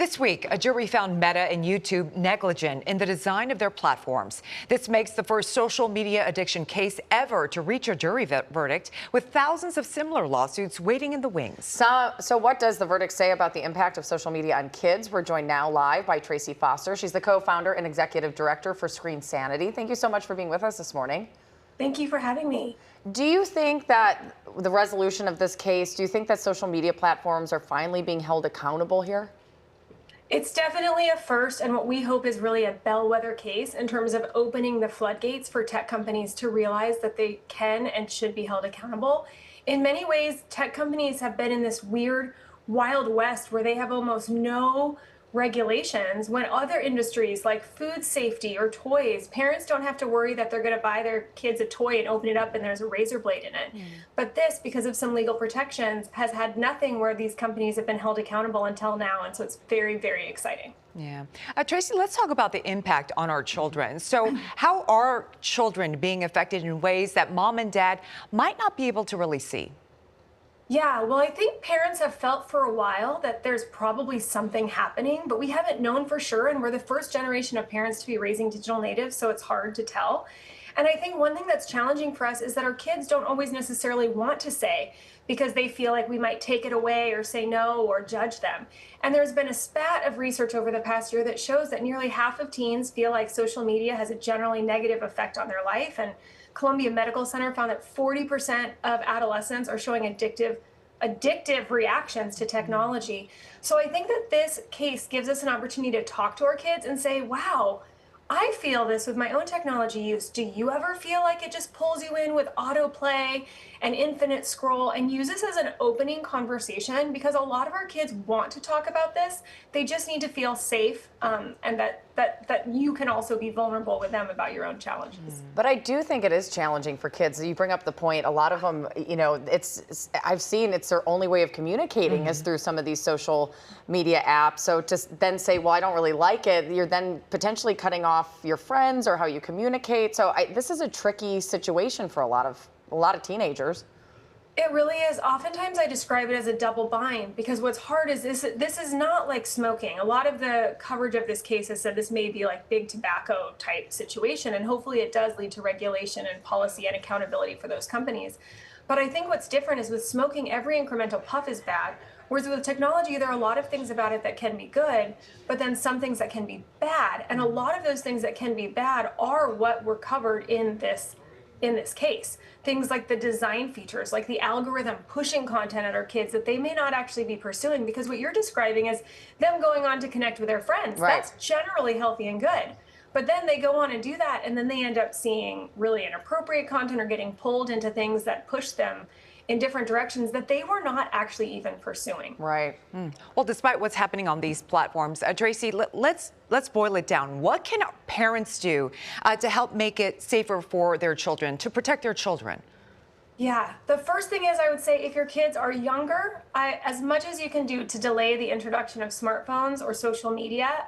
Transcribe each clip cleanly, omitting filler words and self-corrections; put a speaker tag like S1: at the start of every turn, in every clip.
S1: This week, a jury found Meta and YouTube negligent in the design of their platforms. This makes the first social media addiction case ever to reach a jury verdict, with thousands of similar lawsuits waiting in the wings.
S2: So what does the verdict say about the impact of social media on kids? We're joined now live by Tracy Foster. She's the co-founder and executive director for Screen Sanity. Thank you so much for being with us this morning.
S3: Thank you for having me.
S2: Do you think that the resolution of this case, do you think that social media platforms are finally being held accountable here?
S3: It's definitely a first, and what we hope is really a bellwether case in terms of opening the floodgates for tech companies to realize that they can and should be held accountable. In many ways, tech companies have been in this weird Wild West where they have almost no regulations, when other industries like food safety or toys, parents don't have to worry that they're going to buy their kids a toy and open it up and there's a razor blade in it. But this, because of some legal protections, has had nothing where these companies have been held accountable until now, and so it's very, very exciting.
S1: Yeah. Tracy, let's talk about the impact on our children. So how are children being affected in ways that mom and dad might not be able to really see?
S3: Yeah, well, I think parents have felt for a while that there's probably something happening, but we haven't known for sure. And we're the first generation of parents to be raising digital natives, so it's hard to tell. And I think one thing that's challenging for us is that our kids don't always necessarily want to say, because they feel like we might take it away or say no or judge them. And there's been a spat of research over the past year that shows that nearly half of teens feel like social media has a generally negative effect on their life. And Columbia Medical Center found that 40% of adolescents are showing addictive reactions to technology. So I think that this case gives us an opportunity to talk to our kids and say, wow, I feel this with my own technology use. Do you ever feel like it just pulls you in with autoplay and infinite scroll? And use this as an opening conversation, because a lot of our kids want to talk about this. They just need to feel safe, and that you can also be vulnerable with them about your own challenges.
S2: But I do think it is challenging for kids. You bring up the point, a lot of them, you know, I've seen it's their only way of communicating is through some of these social media apps. So to then say, well, I don't really like it, you're then potentially cutting off your friends or how you communicate. So this is a tricky situation for a lot of teenagers.
S3: It really is. Oftentimes I describe it as a double bind, because what's hard is this is not like smoking. A lot of the coverage of this case has said this may be like big tobacco type situation, and hopefully it does lead to regulation and policy and accountability for those companies. But I think what's different is with smoking, every incremental puff is bad. Whereas with technology, there are a lot of things about it that can be good, but then some things that can be bad. And a lot of those things that can be bad are what were covered in this case. Things like the design features, like the algorithm pushing content at our kids that they may not actually be pursuing, because what you're describing is them going on to connect with their friends.
S2: Right.
S3: That's generally healthy and good. But then they go on and do that, and then they end up seeing really inappropriate content or getting pulled into things that push them in different directions that they were not actually even pursuing.
S2: Right.
S1: Well, despite what's happening on these platforms, Tracy, let's boil it down. What can parents do to help make it safer for their children, to protect their children?
S3: Yeah, the first thing is, I would say, if your kids are younger, as much as you can do to delay the introduction of smartphones or social media.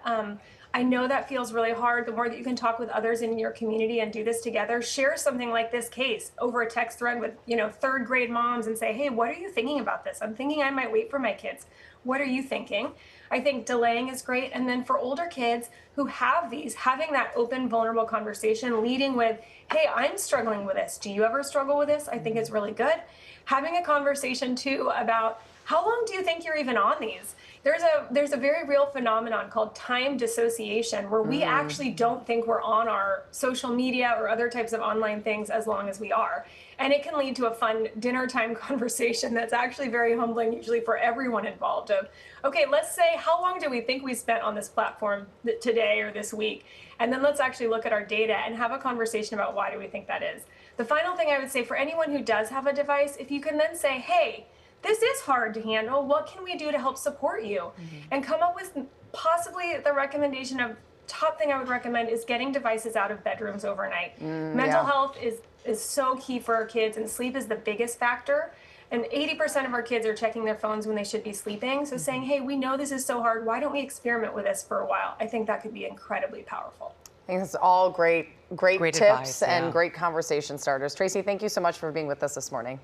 S3: I know that feels really hard. The more that you can talk with others in your community and do this together, share something like this case over a text thread with, third grade moms and say, hey, what are you thinking about this? I'm thinking I might wait for my kids. What are you thinking? I think delaying is great. And then for older kids who have these, having that open, vulnerable conversation, leading with, hey, I'm struggling with this. Do you ever struggle with this? I think is really good. Having a conversation too about, how long do you think you're even on these? There's a very real phenomenon called time dissociation, where we actually don't think we're on our social media or other types of online things as long as we are. And it can lead to a fun dinner time conversation that's actually very humbling, usually for everyone involved, of, okay, let's say, how long do we think we spent on this platform today or this week? And then let's actually look at our data and have a conversation about why do we think that is. The final thing I would say for anyone who does have a device, if you can then say, hey, this is hard to handle. What can we do to help support you? And come up with possibly the recommendation of, top thing I would recommend is getting devices out of bedrooms overnight. Mental health is so key for our kids, and sleep is the biggest factor. And 80% of our kids are checking their phones when they should be sleeping. So saying, hey, we know this is so hard. Why don't we experiment with this for a while? I think that could be incredibly powerful.
S2: I think it's all great tips
S1: advice,
S2: and great conversation starters. Tracy, thank you so much for being with us this morning.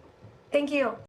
S3: Thank you.